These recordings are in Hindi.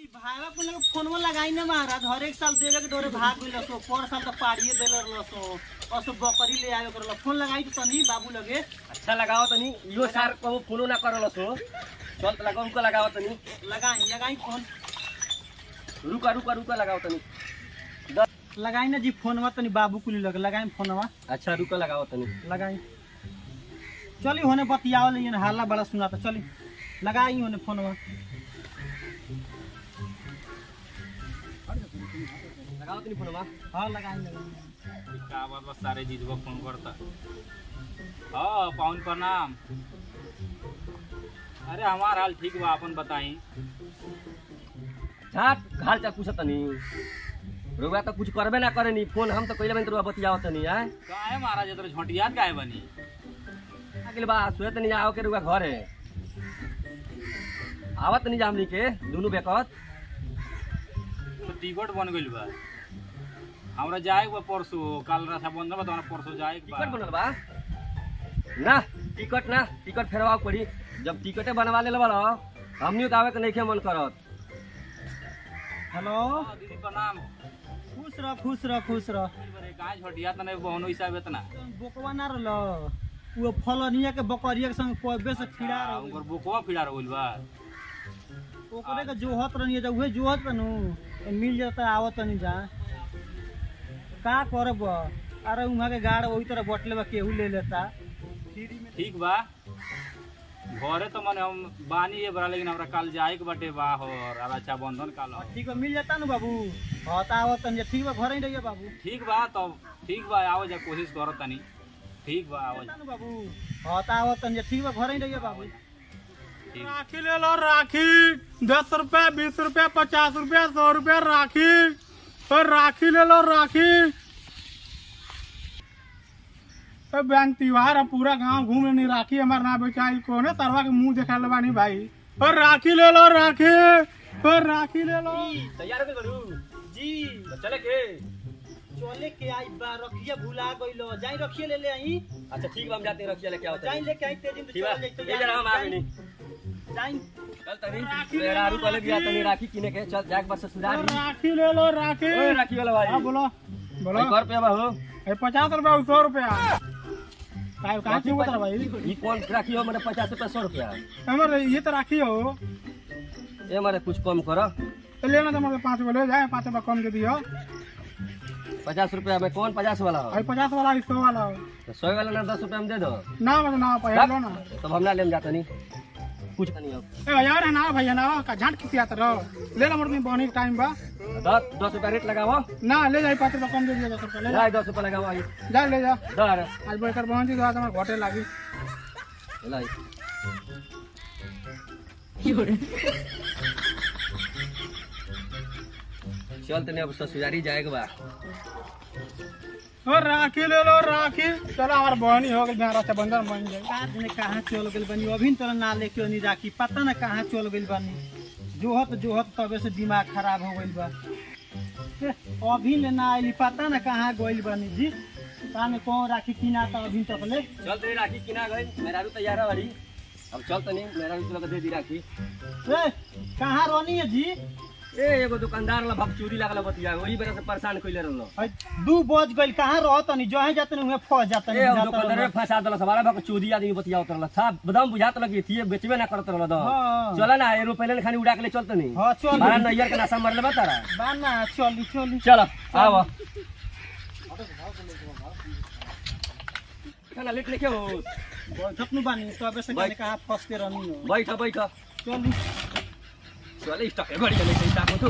भागा कुल फोन में लगाई ना महाराज हर एक साल देवे के डोरे भाग गइल सो पर साल तो पाड़िए देले रहलो और सब बकरी ले आयो करलो फोन लगाई तो तनी बाबू लगे अच्छा लगाओ तनी यो सार को फोनो ना करलो सो चल त लगाओ को लगाओ तनी लगाई फोन रुका लगाओ तनी लगाई ना जी फोन में तनी बाबू कुली लगे लगाई फोन में अच्छा रुका लगाओ तनी लगाई चली होने बतियाओ लेकिन हल्ला बड़ा सुनाता चली लगाई होने फोन में लगाओ तनी फोनवा हां लगाई का बात बस सारे जीजवा फोन करता हां पाउन प्रणाम अरे हमार हाल ठीक बा अपन बताई झाट हाल चाल पूछत तनी रुआ तो कुछ करबे ना करे नी फोन हम तो कइले बन रुआ बतियाओ तनी है काहे महाराज तोर झोंटियात काहे बनी अगले बा सुए तनी आओ के रुआ घर है आवत नहीं जामनी के दोनों बेकत तो टिकट बन गइल बा हमरा जाए बा परसों काल रक्षा बंधन बा हमरा परसों जाए बा टिकट बनल बा ना टिकट फेरवाओ पड़ी जब टिकटे बनवा ले बड़ा हमनियो आवे के नइखे मन करत हेलो दीदी प्रणाम खुश रह बरे काहे झोंटियात ने बहनो हिसाब इतना बोकवा ना रहलो वो फलनिया के बकरिया के संग कोबे से फिरा रहो उनकर बोकवा फिरा रहल बा ओकरे के जोहत रहनी जा उहे जोहत बनू मिल जाता आवत नहीं जा का करब अरे उहाँ के गाड़ वही तरह बटले बा केहू ले लेता ठीक बा घरे तो मने हम बानी ये बरा लेकिन हमरा काल जाए के बाटे बाहर और अच्छा बंधन काल ठीक बा मिल जाता ना बाबू हाँ तो आवत नहीं ठीक बा घर ही रहिए बाबू ठीक बा तब ठीक बा आओ जा कोशिश करो तनी ठीक बा आओ ना बाबू हाँ तो आवत नहीं ठीक बा घर ही रहिए बाबू राखी ले लो राखी 10 रुपया 20 रुपया 50 रुपया 100 रुपया राखी और राखी ले लो राखी बैंक त्योहार है पूरा गांव घूम लेनी राखी हमारे ना बेचाइल को ने सरवा के मुंह देखा लेबानी भाई और राखी ले लो राखी और राखी ले लो तैयार हो गलू जी तो चले के चले के आई बा रखिया भुला गइलो जाई रखिए ले ले आई अच्छा ठीक बा हम जाते हैं रखिया लेके आओ जाई लेके आई तेजी में ठीक बा चल जाई तो ये जरा हम आ गए नहीं जाई चल तनी मेरा आरू पहले भी तनी राखी किने के चल जाके बस सुधार और राखी ले लो राखी ओए राखी वाला भाई हाँ बोलो बोलो भाई घर पे बा हो 50 रुपया 100 रुपया काय काय की बता भाई ई कौन राखी हो मेरे 50 रुपया 100 रुपया हमारे ये तो राखी हो ए मारे कुछ कम करो लेना तो मतलब 5 ले जाए 5 रुपया कम दे दियो 50 रुपया में कौन 50 वाला हो 50 वाला 100 वाला तो 100 वाला ना 10 रुपया में दे दो ना मतलब ना पैसा लो ना तब हम ना लेम जाता नहीं कुछ नहीं अब ए यार है ना भैया ना का झाट किसी आता रहो ले ला मोर बहनी टाइम बा 10 रुपया रेट लगाओ ना ले जाए 5 रुपया कम दे दिया 10 रुपया ले जा 10 रुपया लगाओ आई जा ले जा दर आज बैठकर बहन जी तो हमारे घोटे लागी लाई चल तने अब ससुरारी जाएगा बा और राखी ले लो राखी चलो हमार बहनी हो गई बिहार से बंदर बन जाए आज ने कहाँ चल गइल बनी अभी तोरा ना लेके नहीं राखी पता ना कहाँ चल गइल बनी जोहत तबे से दिमाग खराब हो गइल बा अभी ले ना आइली पता ना कहाँ गइल बनी जी ताने कौन राखी किना था अभी तक ले चल तेरी राखी किना गई मेरा रू तैयार है बड़ी अब चल तने मेरा रू तुला दे दी राखी ए कहाँ रहनी है जी ए एगो दुकानदार ला भक चोरी लागला बतिया वही बेरा से परेशान कइले रहलो 2 बज गइल कहाँ रहत नहीं जहे जात नहीं फस जात ए दुकानदार में फंसा देला सवाला भक चोरी आदमी बतिया उतरला साहब बदाम बुझात लगी थी बेचबे ना करत रहलो द हाँ। चला ना एरोप्लेन खानी उड़ा के ले चलत नहीं हां चल मारा नैयर के नासा मरले बा तारा बाना चली चल आव खाना लेट लेके हो बैठत बानी तबे से बैठ। कहाँ फंस के रहनी हो बैठ चली चल स्टॉक है बड़ी चले स्टॉक हो तू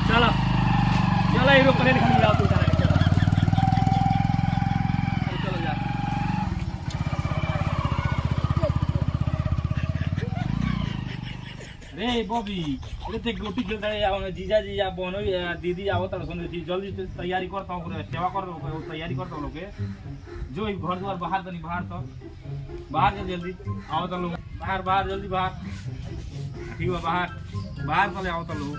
चल एरोप्लेन खानी उड़ा तू तारा चल चलो जा रे बॉबी अरे ते गोटी खेलता है जीजा जी या बहनो दीदी आवत सुन थी जल्दी से तैयारी करता हूँ सेवा कर तैयारी करता हूँ लोग के जो घर द्वार बाहर तनी बाहर जा जल्दी आवत लोग बाहर जल्दी बाहर ठीक है बाहर चले आवत लोग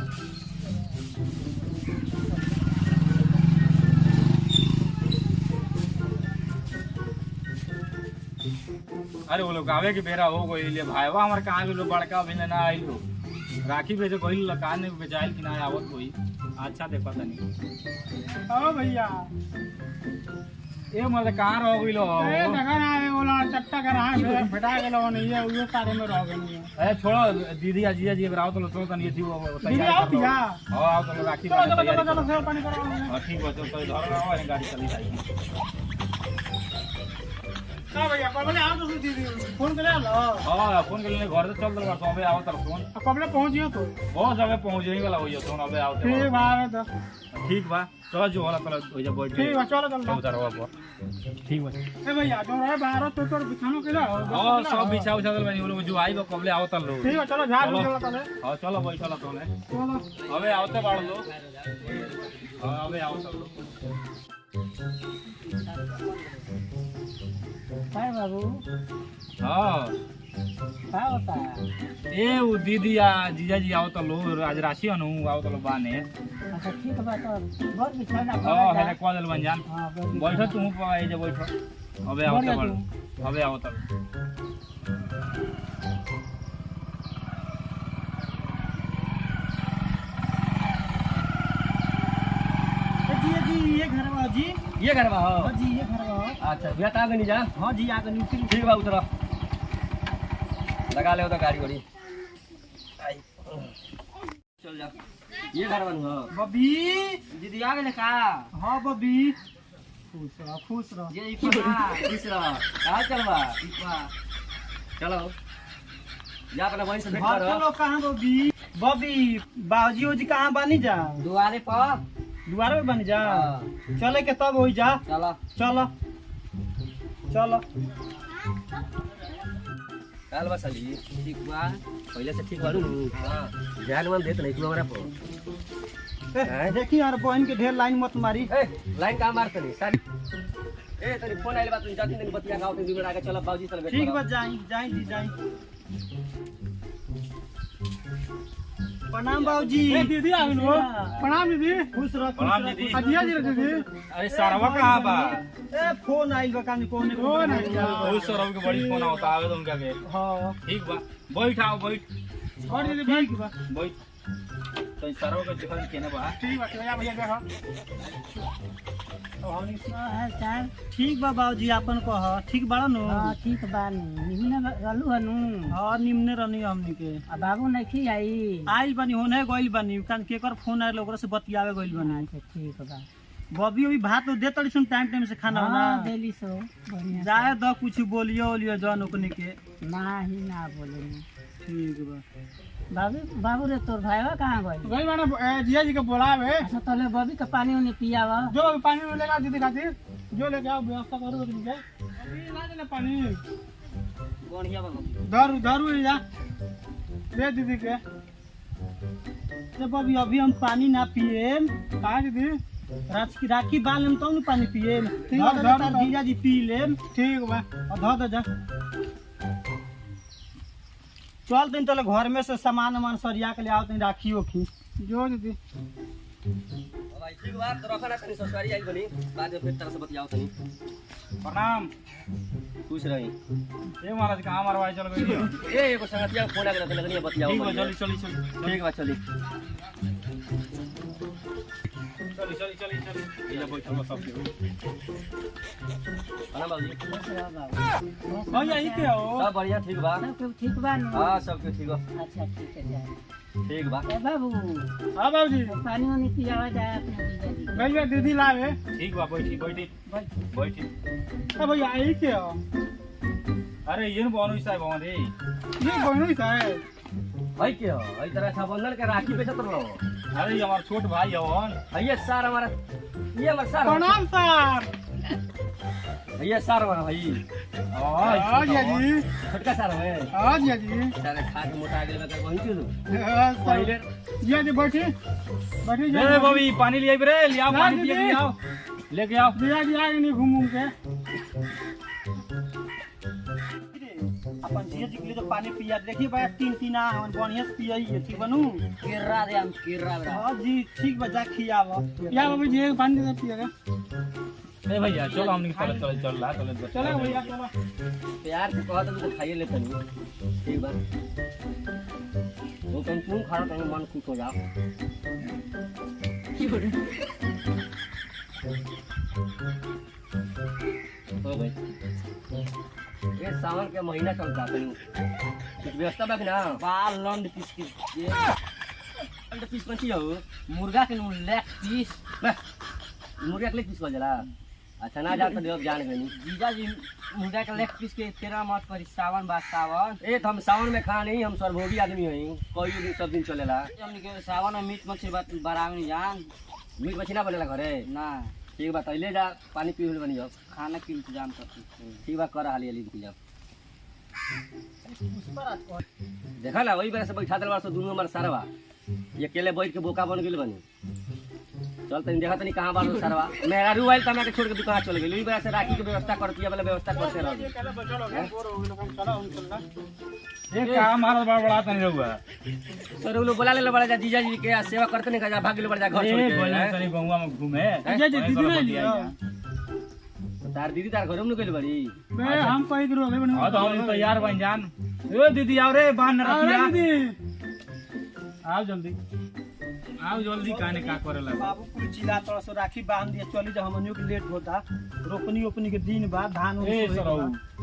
अरे वो लोग आवे के बेरा हो गई ले भाईवा हमारे कहाँ भी लोग बड़का भी ना आई लो राखी भेजे कोई लकान ने बेचाइल कि ना आवत कोई अच्छा देखा तनी ओ भैया ए मतलब कहाँ रह गई लो ए देखा ना ये बोला चट्टा कर रहा है फटा गेलो नहीं है वो सारे में रह गई है ए छोड़ो दीदी या जीजा जी राव तो लो तनी थी वो दीदी आओ भैया हां आओ तो राखी चलो बांधे चलो तैयारी चलो करो। चलो पानी करो हाँ ठीक है तो घर आओ है गाड़ी चली जाएगी हां भैया कबले आओ तो दीदी फोन करे लो हाँ फोन कर घर से चल दो सबे आओ तर फोन कबले पहुंचियो तो बहुत जगह पहुंचने वाला होइयो तो अबे आओ ठीक बात है ठीक बा चलो जो वाला चलो हो जा बैठ ठीक है चलो चलो उधर हो पर ठीक बा ए भैया जो रहे 12 तो बिछानो के लो हां सब बिछा उछा दल बनी लोग जो आई बा कबले आओ तर लोग ठीक है चलो झाड़ चलो। चलो चलो हां चलो भाई चलो तो चलो अबे आवते बाड़ लो हां अबे आओ तर लोग काय बाबू हां काय होता ए वो दीदी या जीजा जी आओ तो लो आज राशि अनु आओ तो लो बाने अच्छा ठीक है बात बहुत बिछाना हां हेले कॉल बन जान हां बैठो तू ए जे बैठो अबे आओ तो बाड़ अबे आओ तो जी ये घर बा जी ये करवा हो हाँ जी ये घर बा अच्छा भैया ता गनी जा हाँ जी आगे नीचे ठीक बा उतरो लगा ले तो गाड़ी वाड़ी चल जा ये घर बन हो बबी दीदी आ गए का हाँ बबी खुश रह ये तीसरा कहाँ चलवा चलो जा अपना वहीं से भेंट हाँ करो चलो कहाँ बबी बबी बाबूजी ओजी कहाँ बनी जा दुआरे पर द्वार में बन जा हाँ। चले के तब हो जा चलो चलो चलो काल बस अली ठीक बा पहले से ठीक बारू हां ध्यान मन देत नहीं तू हमरा पर देखी यार बहन के ढेर लाइन मत मारी ए लाइन का मारत नहीं सारी ए तनी फोन आइल बा तू जाती नहीं बतिया गांव के जीवन आके चलो बाबूजी चल बैठ ठीक बा जाई जाई जी जाई प्रणाम बाबूजी ए दीदी आ गइलो प्रणाम दीदी खुश रह प्रणाम दीदी। अजिया जी दीदी अरे सारवा कहाँ बा ए फोन आइल बा कानी कोने फोन आइल बा। बहुत सौरभ के बड़ी फोन होता आवे तुम क्या के हां ठीक बा बैठ आओ बैठ और दीदी भाई बैठ तो सारवा के दिखा केने बा ठीक बात है भैया देखो ठीक बा बाबूजी आपन कह ठीक बड़ा नो हाँ ठीक बा निमने रहलू हनु हां निम्ने रहनी हमनी के आ बाबू नहीं आई आइल बनी होने गइल बनी कान केकर फोन आइल ओकरा से बतियावे गइल बनी अच्छा ठीक बा बबी अभी भात तो दे तड़ी सुन टाइम से खाना हाँ ना देली सो बढ़िया जाए द कुछ बोलियो ओलियो जन ओकनी के नाही ना बोले ठीक बा बाबू रे तोर भाईवा कहाँ गई भाई मैंने जिया जी को बोलावे अच्छा तोले बबी का पानी उन्हें पियावा जो अभी पानी लेगा दीदी खातिर जो लेके आओ व्यवस्था करो दीदी के अभी ना देना पानी बढ़िया बा दारू दारू ले जा दे दीदी के तो बबी अभी हम पानी ना पिएम कहा दीदी राखी बाल लेम तब न पानी पिएम ठीक बा, धर धर, धर। जीजा जी पी लेम ठीक बा और धर दे जा चल दिन तले घर में से सामान वामान सरिया के ले आओ तनी राखी ओखी जो दीदी भाई ठीक बा तो रखना तनी ससुरारी आई बनी बाद में फिर तरह से बतियाओ तनी प्रणाम खुश रही ए महाराज कहाँ मारवाए चल गई ए एगो संगतिया फोन आ गेल लगनी बतियाओ ठीक बा चली चली चली ठीक बा चली चली चली चली चली ये बैठो बस सब प्रणाम बाबूजी भैया ई के हो सब बढ़िया ठीक बा सब कुछ ठीक बा नु हां सब कुछ ठीक बा अच्छा ठीक है जाए ठीक बा ए बाबू हाँ बाबूजी पानी उन्हें पियावा जाए अपने जीजा जी भैया दीदी लावे ठीक बा बैठी बैठी बैठी भैया ई के हो अरे ये न बोनो साहब भवन रे ये बहनों का है भाई के हो ई तरह रक्षाबंधन के राखी बेचत रहो अरे ये हमारा छोट भाई हवन ये सर हमारा ये हमारा सर प्रणाम सर ये सर हमारा भाई हाँ जिया जी छोटका सर है हाँ जिया जी सारे खा के मोटा गेल बता वही चलो हाँ, सर। जिया जी बैठी बैठी ले जिया बबी पानी ले रे ले आओ ला पानी पिए दीदी। ले आओ लेके आओ जिया जी आगे नहीं घूम के अपन जीजा जी के लिए तो पानी पिया देखिए भाई तीन हमन बढ़िया से पियई ठीक बनू किर्रा दे हम किर्रा दे हां जी ठीक बजा खियाव या बाबू जी पानी दे पिएगा ए भैया चलो हमने चल चल चल ला चल चलो भैया चलो प्यार से कहत तो खाइए ले तनी ठीक बा वो तुम खा तो मन खुश हो जाओ। तो भाई ये सावन के महीना चलता है कुछ व्यवस्था बाकी ना बाल लंड पीस के लंड पीस पंची हो मुर्गा के लेग पीस मुर्गा के लेग पीस हो जला अच्छा ना जान तो देव जान गई जीजा जी मुर्गा के लेग पीस के तेरा मत करी सावन बा सावन ए तो हम सावन में खा नहीं हम सर्वभोगी आदमी हई कोई दिन सब दिन चलेला हमनी के सावन में मीट मछली बात बरावनी जान मीट मछली ना बनेला घरे ना ठीक बा ले जा पानी पी बनी जाओ खाना के इंतजाम करती ठीक बा कर हाली हाली पी जाओ देखा ना वही बेरा से बैठा दिल दोनों हमारे सारवा ये अकेले बैठ के बोका बन गेल बनी चल तनी देखा तनी कहां बालो सारवा मेरा रुवाइल तमा के छोड़ के दुकान चल गेल वही बेरा से राखी के व्यवस्था करती है वाला व्यवस्था करते रहो ये काम हमारा बड़ा तनी रहुआ सर वो लोग बुला ले बड़ा जा जीजा जी के सेवा करते नहीं जा भाग गेल बड़ा जा घर छोड़ ए के बोले तनी गंगा में घूमे जीजा जी दीदी नहीं लिया तार दीदी तार घर में गेल बड़ी बे हम कहीं के रोगे बने हां तो हम तैयार बन जान ए दीदी आओ रे बाहर न रखिया दीदी आओ जल्दी काने का करेला बाबू कुल चिल्ला तोड़ से राखी बांध दिया चली जा हमनियो के लेट होता रोपनी ओपनी के दिन बाद धान ए सरौ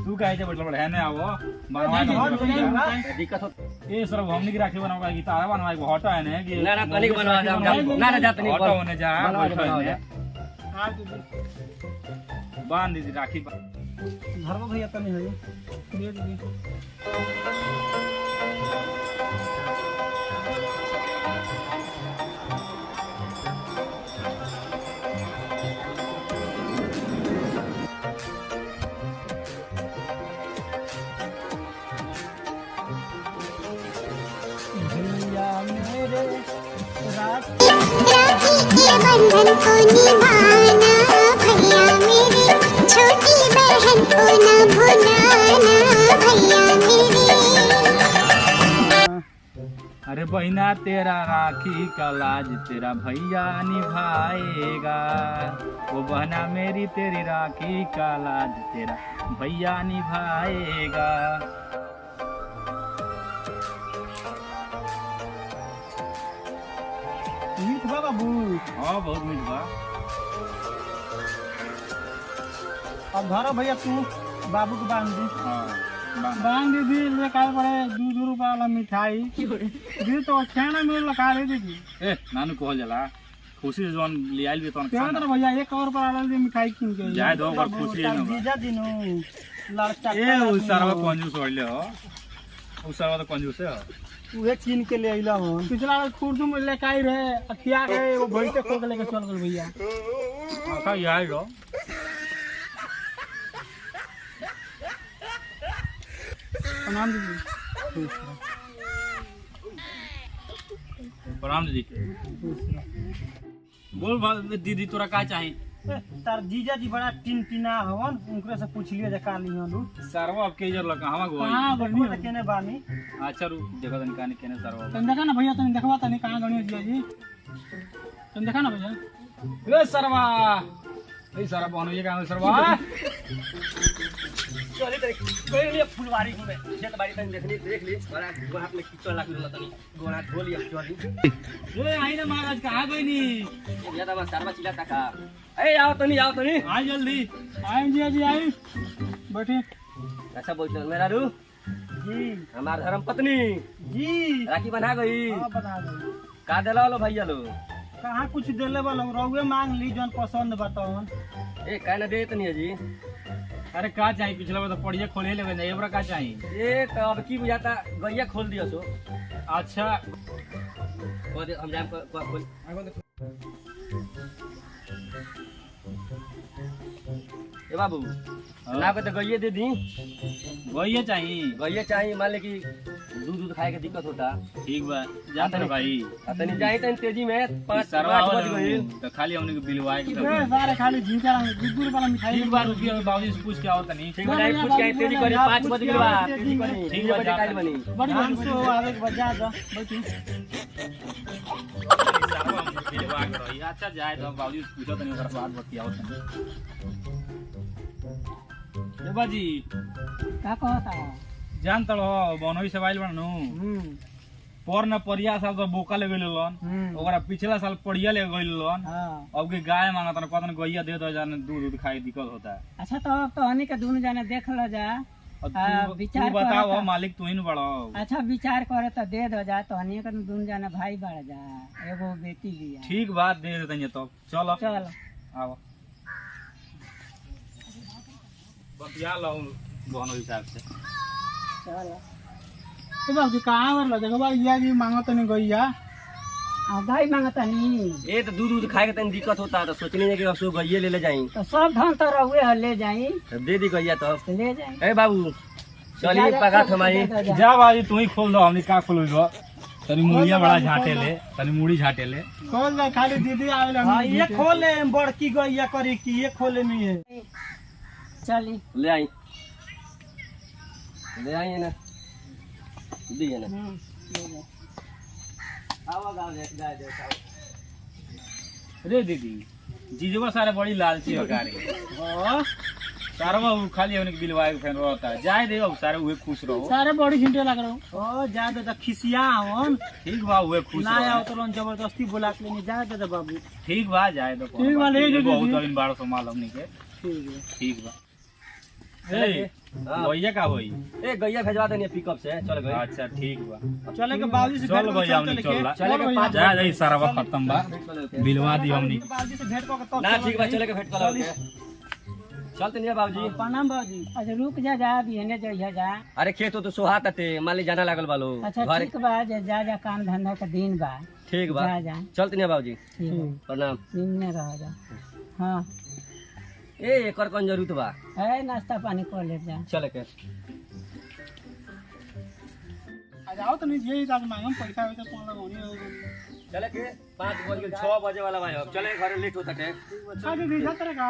तू काहे जे बैठल बड़ है ने आवो बनवा दिक्कत हो ए सरौ हमनी की राखी बनावा की तारा बनवा के हटा है ने कि ना ना तनिक बनवा जा ना ना जात नहीं हटा होने जा बनवा बैठो जा ने हां दीदी बांध दीदी राखी घर में भैया तनी है दे दीदी भैया मेरे रात राखी के बंधन को निभाना भैया मेरी छोटी बहन को न भुलाना भैया मेरी अरे बहिना तेरा राखी का लाज तेरा भैया निभाएगा वो बहना मेरी तेरी राखी का लाज तेरा भैया निभाएगा मीठ बा बाबू हाँ बहुत मीठ बा अब घर भैया तू बाबू को बांध दी हाँ बांध दीदी ले काय पड़े 2 रुपया वाला मिठाई दीदी तो खाना में लगा दे दीदी ए नानू कहल जाला खुशी से जोन ले आइल बे तोन क्या तो भैया एक और पर आलल दी मिठाई किन के जाए दो बार खुशी है ना जीजा दिनो लड़का ए उ सरवा कंजूस होइले हो उ सरवा तो कंजूस है उहे किन के ले आइला हो पिछला बार खुर्दू में लेके आई रहे अखिया गए वो भैंसे खो के लेके चल गए भैया आका यार रो प्रणाम दीदी प्रणाम दीदी बोल दीदी तोरा का चाही तार जीजा जी बड़ा टिनटिना हवन उनकरे से पूछ लियो जे काली हलू सरवा अब के जर लगा हवा गोई हां देखो बढ़िया त केने बानी अच्छा रू देखो तन काने केने सरवा तुम देखा ना भैया तुम देखवा तनी कहां गणी जिया जी तुम देखा ना भैया ए सरवा ए सरवा बहनो ये का सरवा चली तरी कोई लिए फुलवारी घूमे खेत बाड़ी तनी देखनी देख ली बड़ा गोहात में कीचड़ लाग गेल तनी गोना धो लिया चली ए आई ना महाराज कहां गई नी या त सरवा चिल्ला तका ए आओ तनी आ जल्दी आई जिया जी आई बैठे अच्छा बोल मेरा रू जी हमार धर्म पत्नी जी राखी बना गई हां बता दो का देला लो भैया लो कहां कुछ देले वाला रहुए मांग ली जन पसंद बतावन ए काहे ना देत नहीं है जी अरे का चाहिए पिछला बार तो पड़िया खोले लेवे ना एबरा का चाहिए ए तो अब की बुझाता गैया खोल दियो सो अच्छा को दे हम जाम को खोल ए बाबू ना को तो गैया दे दी वही चाहिए गैया चाहिए मान ले कि दूध खाए के दिक्कत होता ठीक बा जाते रे भाई तनी जाई तनी तेजी में 5 सरवा बज गई तो खाली हमने के बिलवाए के ए सारे खाली झिंका रंग 2 वाला मिठाई एक बार रुकिए बाबूजी से पूछ के आओ तनी ठीक बा पूछ के तेजी करी 5 बज गई बा तेजी करी ठीक बा, बजे काल बनी बड़ी हम सो आवे के बजा जा बैठी सरवा हम बिलवा के रही अच्छा जाए तो बाबूजी से पूछो तनी ओकरा बाद बतियाओ तनी ए बाजी का कहता जान तलो बनोई से वाइल बननु पर न परिया साल तो बोका ले गइल लोन ओकरा पिछला साल पड़िया ले गइल लोन हाँ अब के गाय मांगत न पता न गैया दे दो जाने दूध खाए दिक्कत होता है। अच्छा तो अब तो हनी के दोनों जाने देख लो जा। अब हाँ, तू विचार बताओ करता। मालिक तू ही न बड़ो। अच्छा विचार करे तो दे दो जा, तो हनी के दोनों जाने भाई बढ़ जा, एगो बेटी भी है। ठीक बात दे देते तो चलो चल आओ बतिया लो दोनों हिसाब से। चल तो बाबूजी कहाँ पर लगे बाबा या जी मांगो तो नहीं गई या भाई मांगता नहीं ये तो दूध खाए के तनी दिक्कत होता है तो सोचनी है कि असो गैये ले जाई तो सब धन तो रहुए ले जाई, तो दे दी गैया तो। ले जाई। ए बाबू चलिए पका हमारी दे दो जा। जा भाई तू ही खोल दो हमने का खोल दो तनी मुड़िया बड़ा झाटे ले तनी मुड़ी झाटे ले खोल दे खाली दीदी आवेला हाँ ये खोले बड़की गैया करी की ये खोले नहीं है। चली ले आई ना दिए ना ले जा। आओ गाँव जाए रे दीदी जीजवा सारे बड़ी लालची हकारी सारा बाबू खाली हमने के बिलवाए के फैन रहता है जाए दे सारे हुए खुश रहो। सारे बड़ी घंटे लग रहा हूँ ओ जा दे खिसिया हम ठीक बा हुए खुश ना रहो। आओ तो लोन जबरदस्ती बुला के लेने जा दे बाबू। ठीक बा जाए दो ठीक बा, ले जो बहुत दीदी। दिन 1200 माल हमनी के ठीक है ठीक बा। ए भैया का होई ए गैया भेजवा देनी पिकअप से चल गए। अच्छा ठीक बा चले के बाबूजी से चल भेंट भैया कर हमनी चल चल चले के पाँच जा जाई सारा बा खत्म बा बिलवा दी हमनी बाबूजी से भेंट कर तो ना ठीक बा चले के भेंट कर चलते नहीं बाबूजी। प्रणाम बाबूजी। अच्छा रुक जा जा बिहने जइहा जा। अरे खेत तो सुहात थे माली जाना लागल बालो अच्छा घर ठीक बा, जा जा काम धंधा का दिन बा। ठीक बा जा जा चलते नहीं बाबूजी ठीक बा, प्रणाम। दिन में रह जा। हाँ ए एकर कौन जरूरत बा है नाश्ता पानी कर ले जा। चले के आ जाओ तो नहीं ये जाके मांगम पैसा वैसा कौन लगानी चले के 5 बज गए 6 बजे वाला भाई अब चले घर लेट होता है। का दीदी जात रे का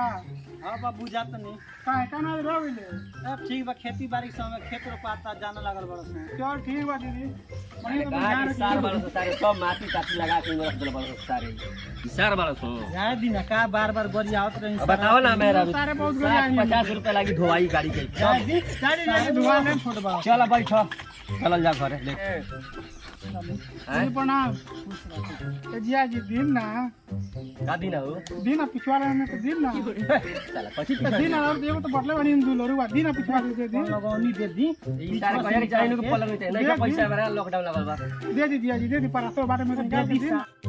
हाँ बाबू जात नहीं का ना रह गइले अब ठीक बा खेती बाड़ी के समय खेत रोपाता जाने लागल बड़ा से। चल ठीक बा दीदी वही तो कहा ध्यान कि सार वालों से सारे सब माटी काटी लगा के रख दल वालों सारे सार वालों से जाए दिन का बार बार गोरी आवत रही अब बताओ ना मेरा सारे बहुत गया 50 रुपए लगी धोवाई गाड़ी के जाए दिन गाड़ी लेके धुआ ले छोड़ बा चल बैठो चल जा घर ले जी प्रणाम ए जिया जी दिन ना का दिन हो दिन पिछवा ले के दिन ना चल 25 दिन और देव तो बटले बनी दुलरू बा दिन पिछवा दे दिन लगौनी दे दी ई सारे कहे के चाहिए के पलग में नहीं पैसा मेरा लॉकडाउन लगल बा दे दी जिया जी दे दी पर तो बारे में तो दे दी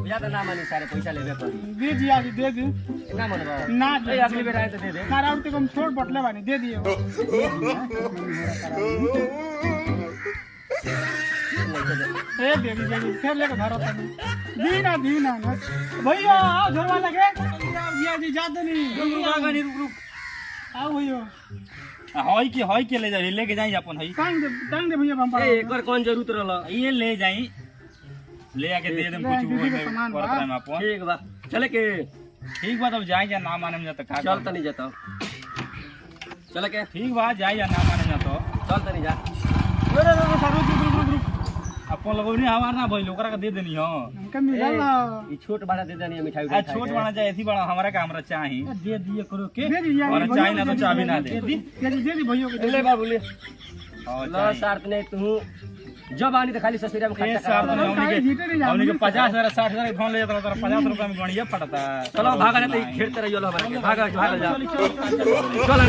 बुझा तो ना मानी सारे पैसा लेबे पर दे जिया जी दे दी ना मनबा ना ए अगली बेर आए तो दे दे ना राउत के हम छोड़ बटले बानी दे दिए ए दे दी फिर लेके घर आता नहीं दीना ना भैया आओ झोरवा लगे जिया जी जा दे नहीं रुक रुक आओ भैया हई के ले जाई लेके जाई अपन हई टांग दे भैया हम ए एकर कौन जरूरत रहल ये ले जाई ले आके दे देम कुछ दीदी वो के सामान करत बा। रहे अपन ठीक बा चले के ठीक बा तब जाई जा ना माने में त का चल तनी जाता चले के ठीक बा जाई जा ना माने में तो चल तनी जा अरे रुक अपन लगौनी हमार ना भइल ओकरा के दे देनी हो हमका मिलल ना ई छोट बड़ा दे देनी मिठाई आ छोट बना जाए ऐसी बड़ा हमारा का हमरा चाही दे दिए करो के दे दी जिया और चाही ना तो चाबी ना दे दे दी भैया के ले बाबू ले और लो चाही। सार्थ ने तू जब आनी तो खाली ससुरिया में ए खर्चा सर करा हमनी के 50,000 60,000 फोन ले जाता 50 रुपया में गणिया पड़ता चलो भागा नहीं तो खेलते रहियो लो हमारे भागा जा चल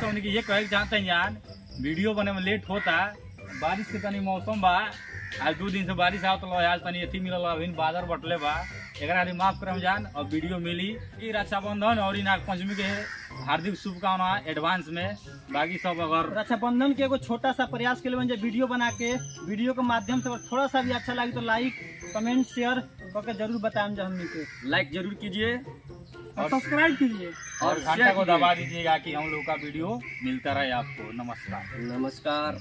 हमनी के ये कहे चाहते हैं यार वीडियो बने में लेट होता बारिश के तनी मौसम बा आज 2 दिन से बारिश आवत लो आज तनी एथी मिलल अभी बाजार बटले बा एकरा आदि माफ करम जान और वीडियो मिली ई रक्षाबंधन और ई नाग पंचमी के हार्दिक शुभकामना एडवांस में। बाकी सब अगर रक्षाबंधन के एगो छोटा सा प्रयास के लिए वीडियो बना के वीडियो के माध्यम से अगर थोड़ा सा भी अच्छा लगे तो लाइक कमेंट शेयर करके जरूर बताएं जा हमनी के। लाइक जरूर कीजिए और सब्सक्राइब कीजिए और घंटा को दबा दीजिएगा कि हम लोग का वीडियो मिलता रहे आपको। नमस्कार। नमस्कार।